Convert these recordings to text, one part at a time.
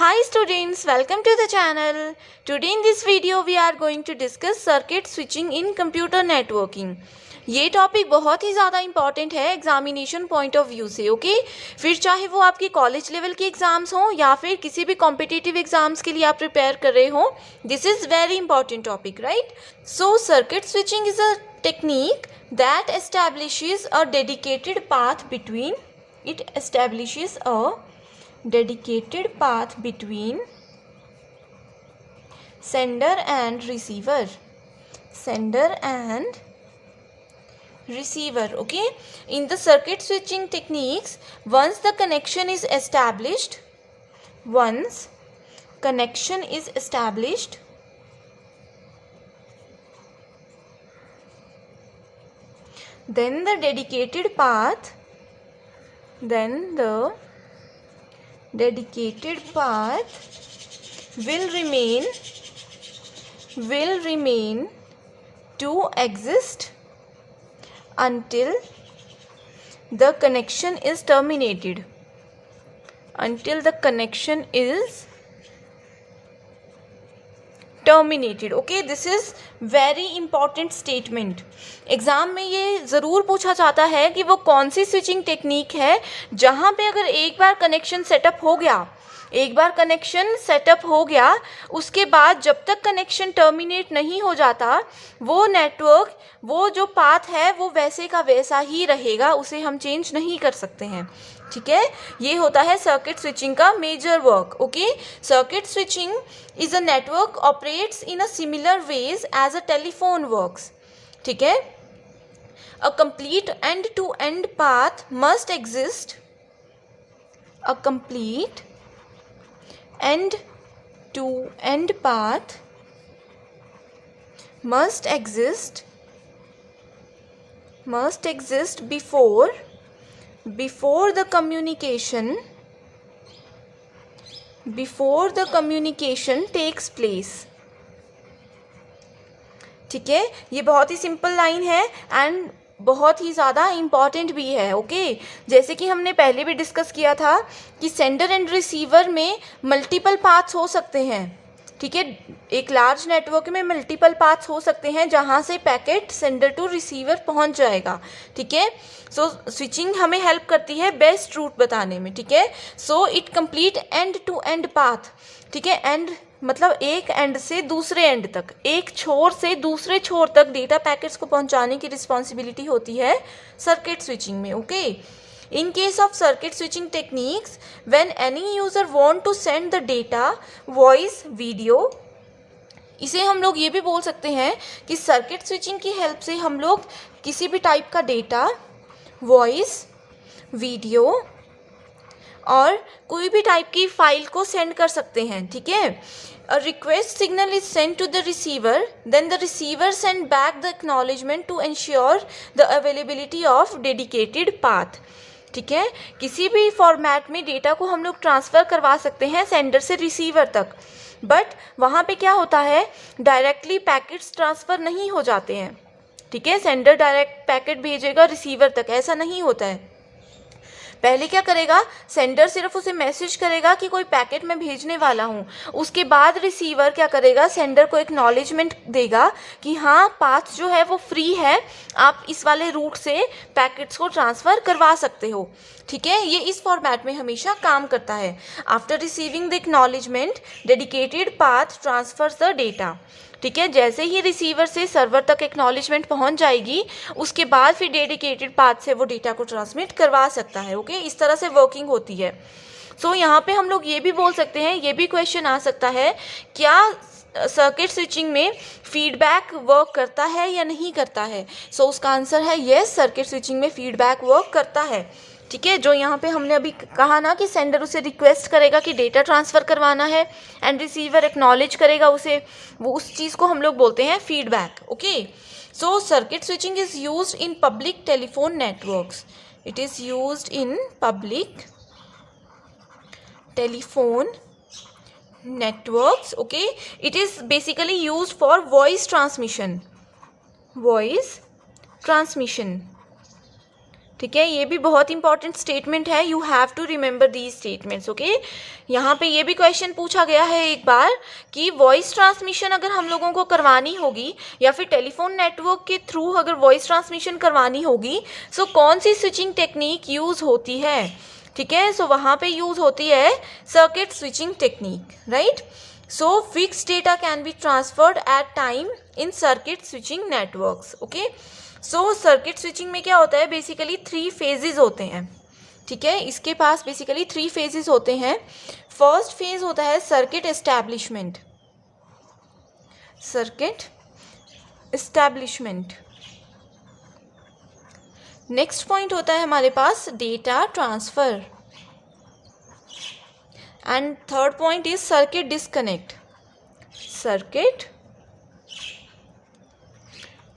Hi students, welcome to the channel. Today in this video we are going to discuss circuit switching in computer networking. ये topic बहुत ही ज़्यादा important है examination point of view से, okay. फिर चाहे वो आपके कॉलेज लेवल के एग्जाम्स हों या फिर किसी भी कॉम्पिटिटिव एग्जाम्स के लिए आप प्रिपेयर कर रहे हो, this is very important topic, right. So circuit switching is a technique that establishes a dedicated path between dedicated path between sender and receiver. Okay, in the circuit switching techniques, once connection is established, then the dedicated path will remain to exist until the connection is terminated. Okay, this is very important statement. Exam में ये ज़रूर पूछा जाता है कि वो कौन सी switching technique है जहाँ पे अगर एक बार कनेक्शन सेटअप हो गया उसके बाद जब तक कनेक्शन टर्मिनेट नहीं हो जाता वो नेटवर्क, वो जो पाथ है वो वैसे का वैसा ही रहेगा, उसे हम चेंज नहीं कर सकते हैं, ठीक है। ये होता है सर्किट स्विचिंग का major work, okay. Circuit switching is a network operates in a similar ways as a telephone works, ठीक है। A complete end to end path must exist before the communication takes place, ठीक है। ये बहुत ही simple line है and बहुत ही ज़्यादा इम्पॉर्टेंट भी है, ओके। जैसे कि हमने पहले भी डिस्कस किया था कि सेंडर एंड रिसीवर में मल्टीपल पाथ्स हो सकते हैं, ठीक है। एक लार्ज नेटवर्क में मल्टीपल पाथ्स हो सकते हैं जहाँ से पैकेट सेंडर टू रिसीवर पहुँच जाएगा, ठीक है। सो स्विचिंग हमें हेल्प करती है बेस्ट रूट बताने में, ठीक है। So it complete end to end path, ठीक है। एंड मतलब एक एंड से दूसरे एंड तक, एक छोर से दूसरे छोर तक डेटा पैकेट्स को पहुंचाने की रिस्पॉन्सिबिलिटी होती है सर्किट स्विचिंग में, okay. In case of circuit switching techniques, when any user want to send the data, voice, video, इसे हम लोग ये भी बोल सकते हैं कि सर्किट स्विचिंग की हेल्प से हम लोग किसी भी टाइप का डेटा, वॉइस, वीडियो और कोई भी टाइप की फाइल को सेंड कर सकते हैं, ठीक है। A request signal is sent to the receiver, then the receiver send back the acknowledgement to ensure the availability of dedicated path, ठीक है। किसी भी फॉर्मेट में डेटा को हम लोग ट्रांसफ़र करवा सकते हैं सेंडर से रिसीवर तक, बट वहाँ पे क्या होता है, डायरेक्टली पैकेट्स ट्रांसफ़र नहीं हो जाते हैं, ठीक है। सेंडर डायरेक्ट पैकेट भेजेगा रिसीवर तक, ऐसा नहीं होता है। पहले क्या करेगा, सेंडर सिर्फ उसे मैसेज करेगा कि कोई पैकेट मैं भेजने वाला हूँ, उसके बाद रिसीवर क्या करेगा, सेंडर को एक्नॉलेजमेंट देगा कि हाँ पाथ जो है वो फ्री है, आप इस वाले रूट से पैकेट्स को ट्रांसफ़र करवा सकते हो, ठीक है। ये इस फॉर्मेट में हमेशा काम करता है। After receiving the acknowledgement, dedicated path transverse the data, ठीक है। जैसे ही रिसीवर से सर्वर तक एक्नॉलेजमेंट पहुंच जाएगी उसके बाद फिर डेडिकेटेड पाथ से वो डेटा को ट्रांसमिट करवा सकता है, ओके। इस तरह से वर्किंग होती है। सो यहाँ पे हम लोग ये भी बोल सकते हैं, ये भी क्वेश्चन आ सकता है, क्या सर्किट स्विचिंग में फीडबैक वर्क करता है या नहीं करता है। सो उसका आंसर है येस, सर्किट स्विचिंग में फीडबैक वर्क करता है, ठीक है। जो यहाँ पे हमने अभी कहा ना कि सेंडर उसे रिक्वेस्ट करेगा कि डेटा ट्रांसफ़र करवाना है एंड रिसीवर एक्नॉलेज करेगा उसे, वो उस चीज़ को हम लोग बोलते हैं feedback, okay. So circuit switching is used in public telephone networks, it is used in public telephone networks, okay. It is basically used for voice transmission, ठीक है, ये भी बहुत इंपॉर्टेंट स्टेटमेंट है, you have to remember these statements. Okay, यहाँ पे ये भी क्वेश्चन पूछा गया है एक बार कि वॉइस ट्रांसमिशन अगर हम लोगों को करवानी होगी या फिर टेलीफोन नेटवर्क के थ्रू अगर वॉइस ट्रांसमिशन करवानी होगी, सो कौन सी स्विचिंग टेक्निक यूज़ होती है। ठीक है, सो वहाँ पे यूज़ होती है circuit switching technique, right. So fixed data can be transferred at time in circuit switching networks. Okay, so circuit switching में क्या होता है, बेसिकली 3 फेजेस होते हैं। ठीक है, इसके पास बेसिकली 3 फेजेस होते हैं। फर्स्ट फेज होता है circuit establishment, circuit establishment. Next point होता है हमारे पास data transfer, and third point is circuit disconnect, circuit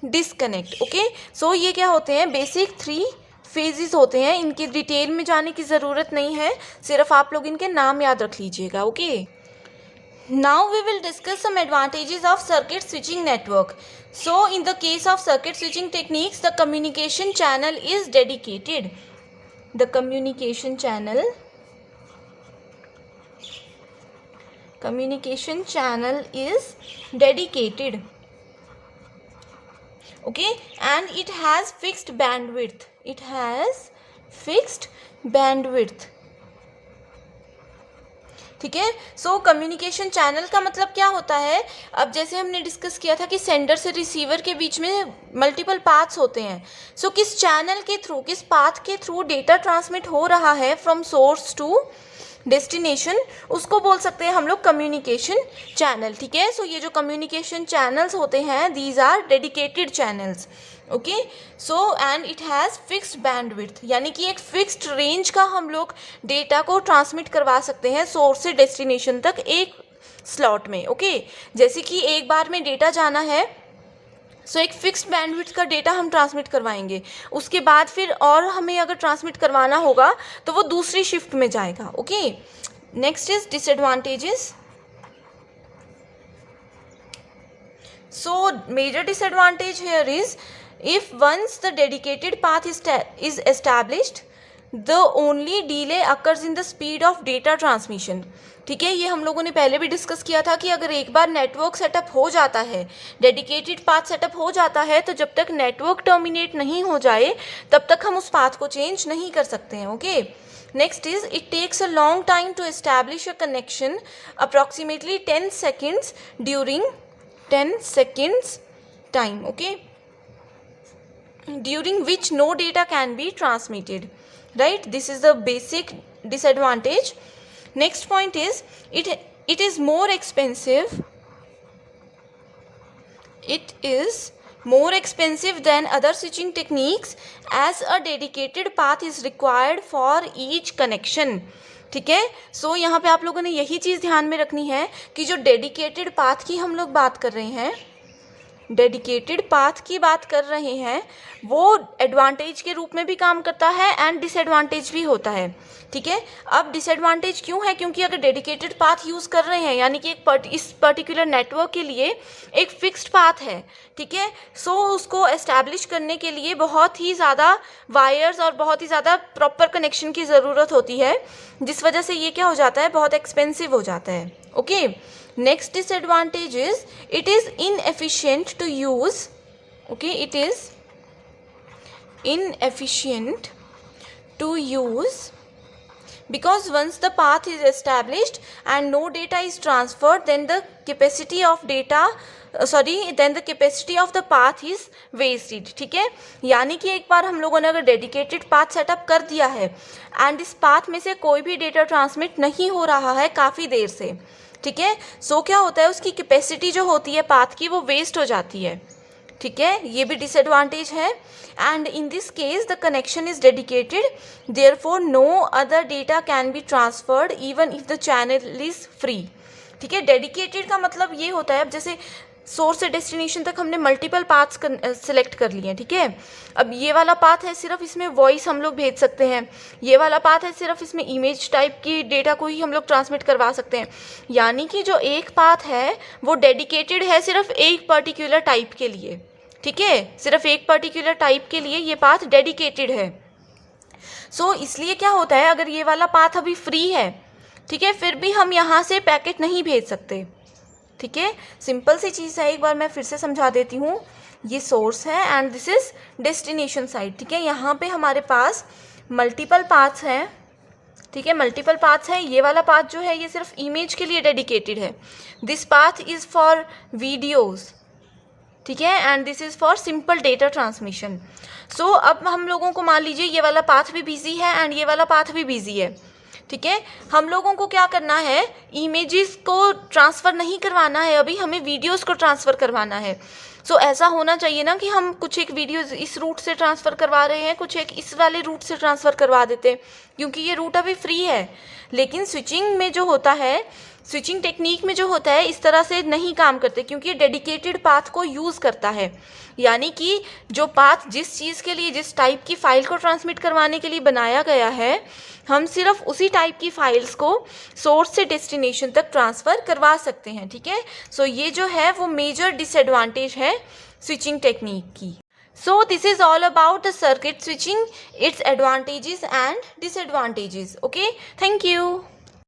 disconnect. Okay, so ये क्या होते हैं, बेसिक 3 फेजेस होते हैं, इनकी डिटेल में जाने की ज़रूरत नहीं है, सिर्फ आप लोग इनके नाम याद रख लीजिएगा। Okay, now we will discuss some advantages of circuit switching network. So in the case of circuit switching techniques the communication channel is dedicated, the communication channel is dedicated. Okay, and it has fixed bandwidth, ठीक है। So communication channel का मतलब क्या होता है, अब जैसे हमने डिस्कस किया था कि सेंडर से रिसीवर के बीच में मल्टीपल पाथ्स होते हैं। सो किस चैनल के थ्रू, किस पाथ के थ्रू डेटा ट्रांसमिट हो रहा है फ्रॉम सोर्स टू डेस्टिनेशन, उसको बोल सकते हैं हम लोग कम्युनिकेशन चैनल। ठीक है, सो ये जो कम्युनिकेशन चैनल्स होते हैं these are dedicated channels. Okay, so and it has fixed bandwidth, यानी कि एक फिक्स्ड रेंज का हम लोग डेटा को ट्रांसमिट करवा सकते हैं सोर्स से डेस्टिनेशन तक एक स्लॉट में। ओके, जैसे कि एक बार में डेटा जाना है, सो एक फिक्स्ड बैंडविड्थ का डेटा हम ट्रांसमिट करवाएंगे, उसके बाद फिर और हमें अगर ट्रांसमिट करवाना होगा तो वो दूसरी शिफ्ट में जाएगा। Okay, next is disadvantages. So major disadvantage here is if once the dedicated path is established, the only delay occurs in the speed of data transmission। ठीक है, ये हम लोगों ने पहले भी डिस्कस किया था कि अगर एक बार नेटवर्क सेटअप हो जाता है, डेडिकेटेड पाथ सेटअप हो जाता है, तो जब तक नेटवर्क टर्मिनेट नहीं हो जाए तब तक हम उस पाथ को चेंज नहीं कर सकते हैं। Okay, next is it takes a long time to establish a connection, approximately 10 seconds during 10 seconds time. Okay, during which no data can be transmitted, right? This is the basic disadvantage. Next point is it is more expensive, it is more expensive than other switching techniques as a dedicated path is required for each connection। ठीक है, सो यहाँ पे आप लोगों ने यही चीज़ ध्यान में रखनी है कि जो डेडिकेटेड पाथ की हम लोग बात कर रहे हैं, डेडिकेटेड पाथ की बात कर रहे हैं, वो एडवांटेज के रूप में भी काम करता है एंड डिसएडवांटेज भी होता है। ठीक है, अब डिसएडवांटेज क्यों है, क्योंकि अगर डेडिकेटेड पाथ यूज़ कर रहे हैं, यानी कि इस पर्टिकुलर नेटवर्क के लिए एक फिक्स्ड पाथ है। ठीक है, सो उसको एस्टैब्लिश करने के लिए बहुत ही ज़्यादा वायर्स और बहुत ही ज़्यादा प्रॉपर कनेक्शन की ज़रूरत होती है, जिस वजह से ये क्या हो जाता है, बहुत एक्सपेंसिव हो जाता है। Okay, next disadvantage is it is inefficient to use। okay, it is inefficient to use because once the path is established and no data is transferred, then the capacity of the path is wasted। ठीक है, यानी कि एक बार हम लोगों ने अगर dedicated path setup कर दिया है एंड इस पाथ में से कोई भी डेटा ट्रांसमिट नहीं हो रहा है काफ़ी देर से, ठीक है, सो क्या होता है, उसकी कैपेसिटी जो होती है पाथ की वो वेस्ट हो जाती है। ठीक है, ये भी डिसएडवांटेज है। And in this case the connection is dedicated, therefore no other data can be transferred even if the channel is free. ठीक है, डेडिकेटेड का मतलब ये होता है, अब जैसे सोर्स से डेस्टिनेशन तक हमने मल्टीपल पाथ्स सेलेक्ट कर लिए हैं। ठीक है, अब ये वाला पाथ है, सिर्फ इसमें वॉइस हम लोग भेज सकते हैं, ये वाला पाथ है, सिर्फ इसमें इमेज टाइप की डेटा को ही हम लोग ट्रांसमिट करवा सकते हैं। यानी कि जो एक पाथ है वो डेडिकेटेड है सिर्फ एक पर्टिकुलर टाइप के लिए। ठीक है, सिर्फ एक पर्टिकुलर टाइप के लिए ये पाथ डेडिकेटेड है। सो इसलिए क्या होता है, अगर ये वाला पाथ अभी फ्री है, ठीक है, फिर भी हम यहाँ से पैकेट नहीं भेज सकते, ठीक है। सिंपल सी चीज़ है, एक बार मैं फिर से समझा देती हूँ। ये सोर्स है and this is destination site, ठीक है। यहाँ पे हमारे पास मल्टीपल पाथ्स हैं, ठीक है, मल्टीपल पाथ्स है। ये वाला पाथ जो है ये सिर्फ इमेज के लिए डेडिकेटेड है। This path is for videos, ठीक है, and this is for simple data transmission. So अब हम लोगों को मान लीजिए ये वाला पाथ भी बिजी है एंड ये वाला पाथ भी बिजी है, ठीक है। हम लोगों को क्या करना है, इमेजेस को ट्रांसफ़र नहीं करवाना है, अभी हमें वीडियोस को ट्रांसफ़र करवाना है। सो ऐसा होना चाहिए ना कि हम कुछ एक वीडियोस इस रूट से ट्रांसफ़र करवा रहे हैं, कुछ एक इस वाले रूट से ट्रांसफ़र करवा देते हैं, क्योंकि ये रूट अभी फ्री है। लेकिन स्विचिंग में जो होता है, स्विचिंग टेक्निक में जो होता है, इस तरह से नहीं काम करते, क्योंकि ये डेडिकेटेड पाथ को यूज़ करता है। यानी कि जो पाथ जिस चीज़ के लिए, जिस टाइप की फ़ाइल को ट्रांसमिट करवाने के लिए बनाया गया है, हम सिर्फ उसी टाइप की फाइल्स को सोर्स से डेस्टिनेशन तक ट्रांसफ़र करवा सकते हैं, ठीक है। सो ये जो है वो मेजर डिसएडवांटेज है स्विचिंग टेक्निक की। So this is all about the circuit switching, its advantages and disadvantages. Okay, thank you.